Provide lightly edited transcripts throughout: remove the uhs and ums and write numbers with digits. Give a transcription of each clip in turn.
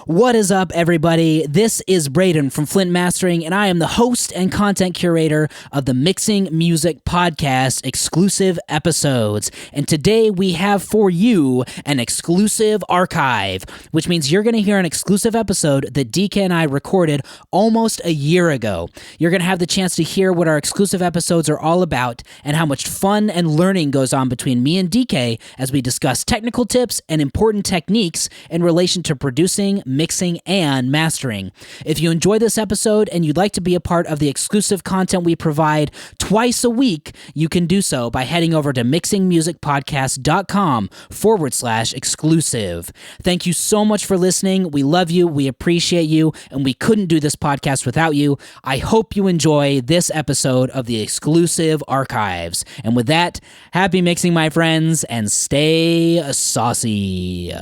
What is up, everybody? This is Braeden from Flint Mastering, and I am the host and content curator of the Mixing Music Podcast exclusive episodes. And today we have for you an exclusive archive, which means you're going to hear an exclusive episode that Dee Kei and I recorded almost a year ago. You're going to have the chance to hear what our exclusive episodes are all about and how much fun and learning goes on between me and Dee Kei as we discuss technical tips and important techniques in relation to producing, mixing, and mastering. If you enjoy this episode and you'd like to be a part of the exclusive content we provide twice a week, you can do so by heading over to mixingmusicpodcast.com/exclusive. Thank you so much for listening. We love you, we appreciate you, and we couldn't do this podcast without you. I hope you enjoy this episode of the exclusive archives. And with that, happy mixing, my friends, and stay saucy.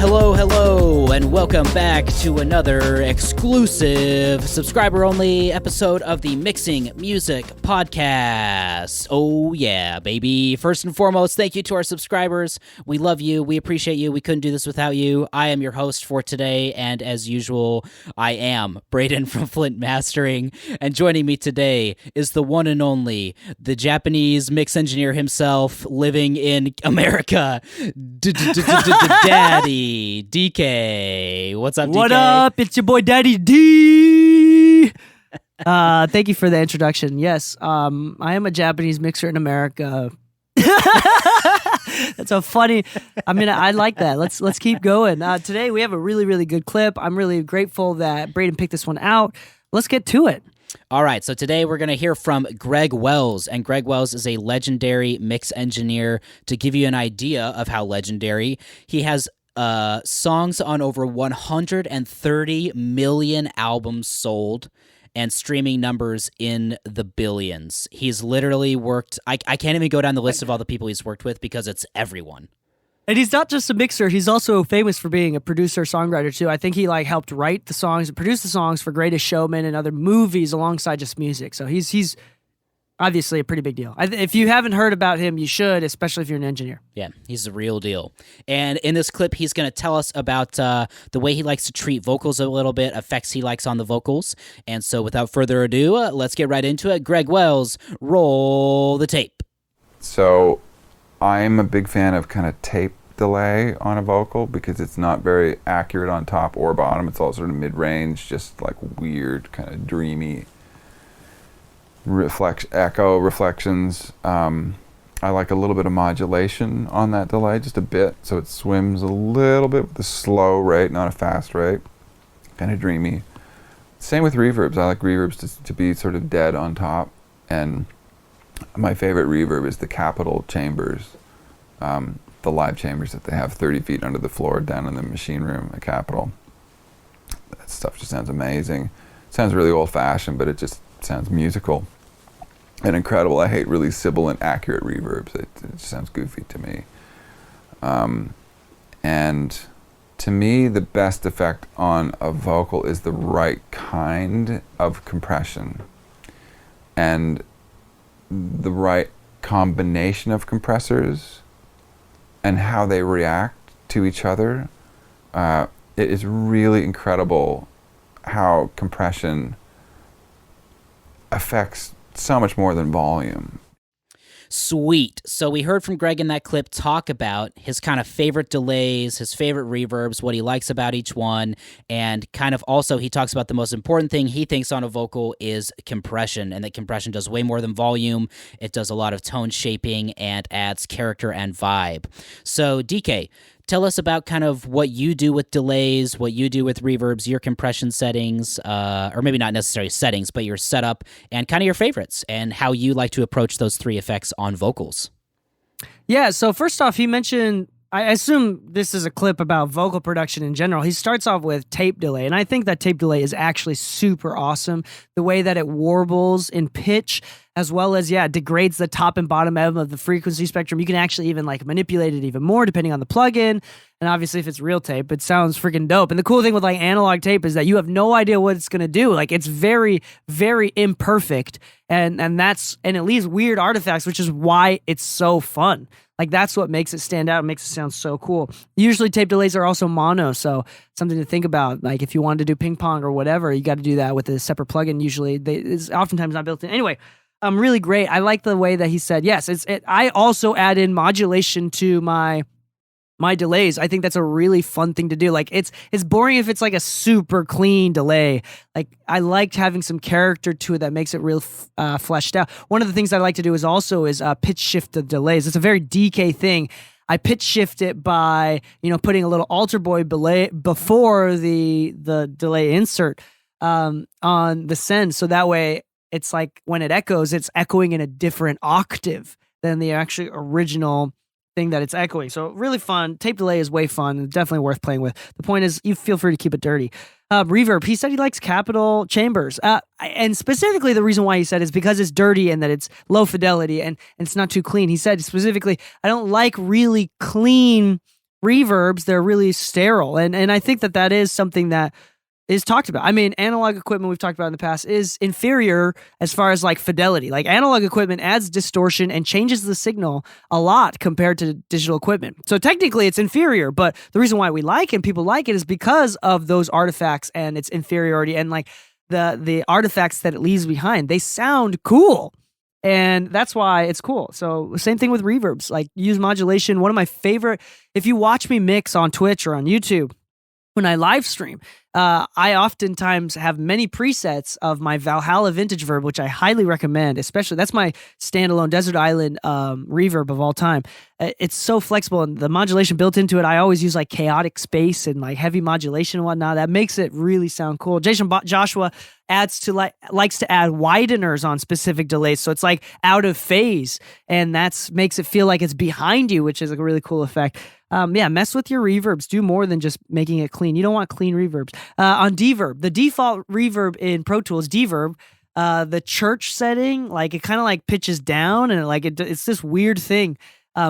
Hello, and welcome back to another exclusive subscriber-only episode of the Mixing Music Podcast. Oh yeah, baby. First and foremost, thank you to our subscribers. We love you. We appreciate you. We couldn't do this without you. I am your host for today, and as usual, I am Braeden from Flint Mastering, and joining me today is the one and only, the Japanese mix engineer himself, living in America, Daddy, Dee Kei. What's up, Dee Kei? What up? It's your boy Daddy D. Thank you for the introduction. Yes, I am a Japanese mixer in America. That's so funny. I mean, I like that. Let's keep going. Today we have a really good clip. I'm really grateful that Braeden picked this one out. Let's get to it. All right, so today we're going to hear from Greg Wells, and Greg Wells is a legendary mix engineer. To give you an idea of how legendary, he has songs on over 130 million albums sold and streaming numbers in the billions. He's literally worked, I can't even go down the list of all the people he's worked with because it's everyone. And he's not just a mixer, he's also famous for being a producer, songwriter too. I think he helped write the songs and produce the songs for Greatest Showman and other movies alongside just music. So he's obviously a pretty big deal. If you haven't heard about him, you should, especially if you're an engineer. Yeah, he's the real deal. And in this clip, he's going to tell us about the way he likes to treat vocals a little bit, effects he likes on the vocals. And so without further ado, let's get right into it. Greg Wells, roll the tape. So I'm a big fan of kind of tape delay on a vocal because it's not very accurate on top or bottom. It's all sort of mid-range, just like weird, kind of dreamy echo reflections. I like a little bit of modulation on that delay, just a bit, so it swims a little bit with a slow rate, not a fast rate, kind of dreamy. Same with reverbs. I like reverbs to be sort of dead on top, and my favorite reverb is the Capitol chambers, the live chambers that they have 30 feet under the floor down in the machine room at Capitol. That stuff just sounds amazing. It sounds really old-fashioned, but it just sounds musical and incredible. I hate really sibilant, accurate reverbs. It just sounds goofy to me. And to me, the best effect on a vocal is the right kind of compression and the right combination of compressors and how they react to each other. It is really incredible how compression affects so much more than volume. Sweet. So we heard from Greg in that clip talk about his kind of favorite delays, his favorite reverbs, what he likes about each one, and kind of also he talks about the most important thing he thinks on a vocal is compression, and that compression does way more than volume. It does a lot of tone shaping and adds character and vibe. So Dee Kei, tell us about kind of what you do with delays, what you do with reverbs, your compression settings, or maybe not necessarily settings, but your setup, and kind of your favorites, and how you like to approach those three effects on vocals. Yeah, so first off, he mentioned, I assume this is a clip about vocal production in general. He starts off with tape delay, and I think that tape delay is actually super awesome. The way that it warbles in pitch, as well as, degrades the top and bottom end of the frequency spectrum. You can actually even manipulate it even more depending on the plugin. And obviously, if it's real tape, it sounds freaking dope. And the cool thing with like analog tape is that you have no idea what it's gonna do. Like it's very, very imperfect, and it leaves weird artifacts, which is why it's so fun. Like that's what makes it stand out, and makes it sound so cool. Usually, tape delays are also mono, so something to think about. Like if you wanted to do ping pong or whatever, you got to do that with a separate plugin. Usually, it's oftentimes not built in. Anyway. Really great. I like the way that he said, yes, I also add in modulation to my delays. I think that's a really fun thing to do. Like it's boring if it's like a super clean delay. Like I liked having some character to it that makes it real fleshed out. One of the things I like to do is pitch shift the delays. It's a very Dee Kei thing. I pitch shift it by, putting a little alter boy delay before the delay insert on the send. So that way it's like when it echoes, it's echoing in a different octave than the actual original thing that it's echoing. So really fun. Tape delay is way fun and definitely worth playing with. The point is, you feel free to keep it dirty. Reverb, he said he likes Capital Chambers. And specifically the reason why he said is because it's dirty and that it's low fidelity and it's not too clean. He said specifically, I don't like really clean reverbs. They're really sterile. And I think that is something that is talked about. I mean, analog equipment we've talked about in the past is inferior as far as like fidelity. Like analog equipment adds distortion and changes the signal a lot compared to digital equipment. So technically it's inferior, but the reason why we like it and people like it is because of those artifacts and its inferiority and like the artifacts that it leaves behind. They sound cool. And that's why it's cool. So same thing with reverbs, like use modulation. One of my favorite, if you watch me mix on Twitch or on YouTube, when I live stream, I oftentimes have many presets of my Valhalla vintage verb, which I highly recommend, especially that's my standalone Desert Island reverb of all time. It's so flexible and the modulation built into it. I always use like chaotic space and like heavy modulation and whatnot. That makes it really sound cool. Joshua likes to add wideners on specific delays. So it's like out of phase and makes it feel like it's behind you, which is a really cool effect. Mess with your reverbs. Do more than just making it clean. You don't want clean reverbs. On Deverb, the default reverb in Pro Tools, Deverb, the church setting, like it kind of like pitches down and it's this weird thing.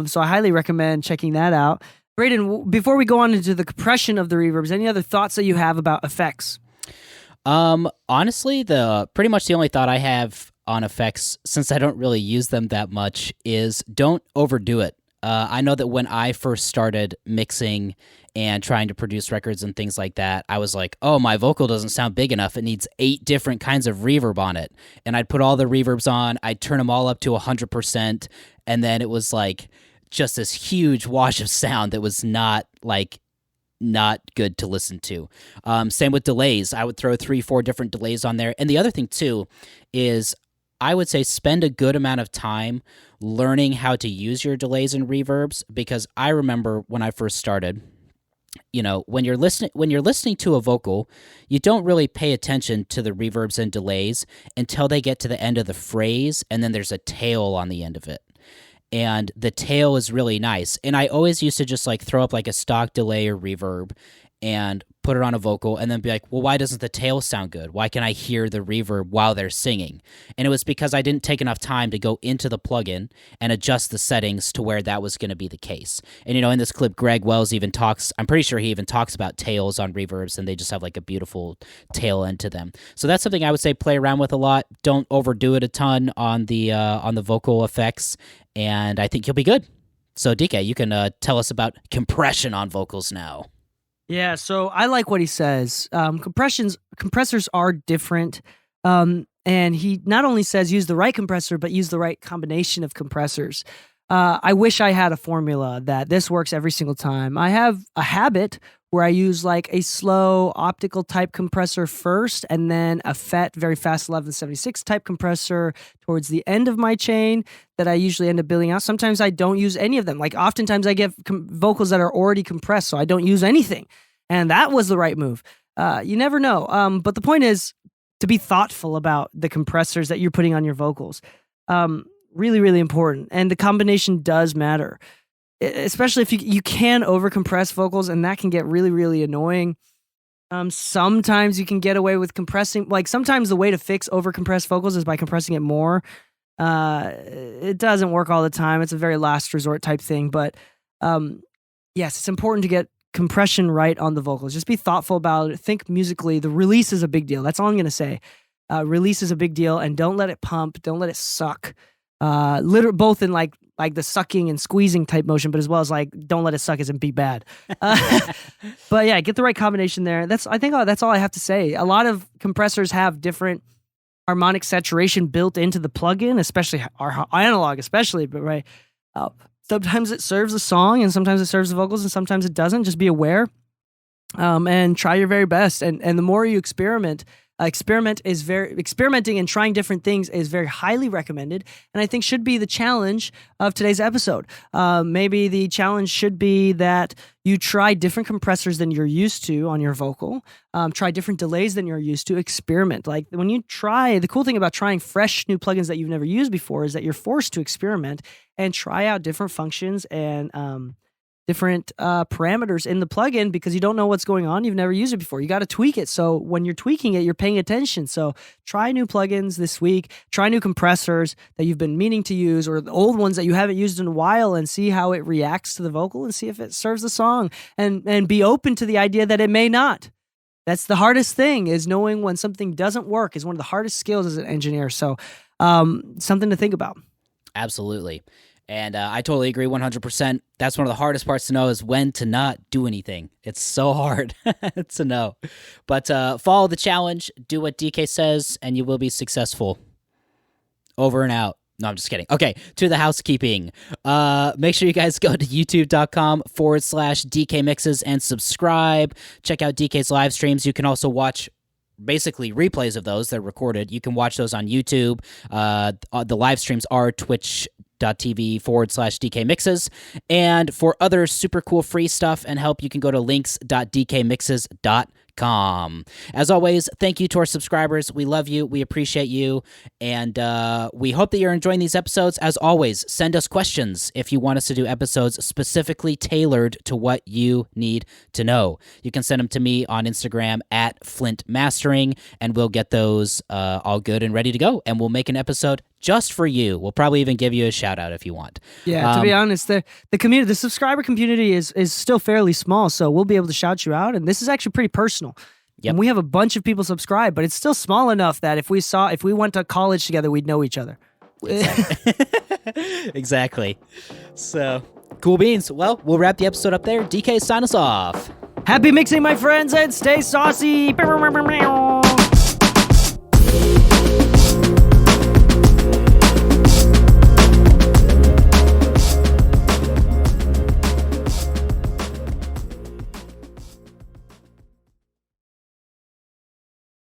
So I highly recommend checking that out. Braeden, before we go on into the compression of the reverbs, any other thoughts that you have about effects? Honestly, pretty much the only thought I have on effects, since I don't really use them that much, is don't overdo it. I know that when I first started mixing and trying to produce records and things like that, I was like, oh, my vocal doesn't sound big enough. It needs 8 different kinds of reverb on it. And I'd put all the reverbs on, I'd turn them all up to 100%, and then it was like just this huge wash of sound that was not good to listen to. Same with delays. I would throw 3-4 different delays on there. And the other thing too is I would say spend a good amount of time learning how to use your delays and reverbs, because I remember when I first started, when you're listening to a vocal, you don't really pay attention to the reverbs and delays until they get to the end of the phrase, and then there's a tail on the end of it. And the tail is really nice. And I always used to just like throw up like a stock delay or reverb and put it on a vocal and then be like, well, why doesn't the tail sound good? Why can I hear the reverb while they're singing? And it was because I didn't take enough time to go into the plugin and adjust the settings to where that was going to be the case. And, in this clip, Greg Wells even talks, I'm pretty sure he even talks about tails on reverbs, and they just have like a beautiful tail end to them. So that's something I would say play around with a lot. Don't overdo it a ton on the vocal effects, and I think you'll be good. So Dee Kei, you can tell us about compression on vocals now. Yeah, so I like what he says. Compressors are different. And he not only says use the right compressor, but use the right combination of compressors. I wish I had a formula that this works every single time. I have a habit where I use like a slow optical type compressor first, and then a very fast 1176 type compressor towards the end of my chain that I usually end up building out. Sometimes I don't use any of them. Like oftentimes I get vocals that are already compressed, so I don't use anything. And that was the right move. You never know. But the point is to be thoughtful about the compressors that you're putting on your vocals. Really, really important. And the combination does matter, especially if you can overcompress vocals, and that can get really, really annoying. Sometimes you can get away with compressing. Like sometimes the way to fix overcompressed vocals is by compressing it more. It doesn't work all the time. It's a very last resort type thing. But yes, it's important to get compression right on the vocals. Just be thoughtful about it. Think musically. The release is a big deal. That's all I'm going to say. Release is a big deal, and don't let it pump. Don't let it suck. Both in like the sucking and squeezing type motion, but as well as like don't let it suck as in be bad. But yeah, get the right combination there. I think that's all I have to say. A lot of compressors have different harmonic saturation built into the plugin, especially our analog, especially. But right, sometimes it serves the song, and sometimes it serves the vocals, and sometimes it doesn't. Just be aware, and try your very best. And the more you experiment. Experimenting and trying different things is very highly recommended, and I think should be the challenge of today's episode. Maybe the challenge should be that you try different compressors than you're used to on your vocal, try different delays than you're used to, experiment. Like when you try, the cool thing about trying fresh new plugins that you've never used before is that you're forced to experiment and try out different functions and different parameters in the plugin because you don't know what's going on. You've never used it before. You got to tweak it. So when you're tweaking it, you're paying attention. So try new plugins this week. Try new compressors that you've been meaning to use or the old ones that you haven't used in a while and see how it reacts to the vocal and see if it serves the song and be open to the idea that it may not. That's the hardest thing is knowing when something doesn't work is one of the hardest skills as an engineer. So something to think about. Absolutely. And I totally agree 100%. That's one of the hardest parts to know is when to not do anything. It's so hard to know. But follow the challenge, do what Dee Kei says, and you will be successful. Over and out. No, I'm just kidding. Okay, to the housekeeping. Make sure you guys go to youtube.com/Dee Kei Mixes and subscribe. Check out Dee Kei's live streams. You can also watch basically replays of those. They're recorded. You can watch those on YouTube. The live streams are twitch.tv/Dee Kei Mixes. And for other super cool free stuff and help, you can go to links.dkmixes.com. As always, thank you to our subscribers. We love you. We appreciate you. And we hope that you're enjoying these episodes. As always, send us questions if you want us to do episodes specifically tailored to what you need to know. You can send them to me on Instagram @FlintMastering, and we'll get those all good and ready to go. And we'll make an episode just for you. We'll probably even give you a shout out if you want. Yeah, to be honest, the community, the subscriber community is still fairly small, so we'll be able to shout you out. And this is actually pretty personal. Yep. And we have a bunch of people subscribe, but it's still small enough that if we went to college together, we'd know each other. Exactly. So, cool beans. Well, we'll wrap the episode up there. Dee Kei, sign us off. Happy mixing, my friends, and stay saucy.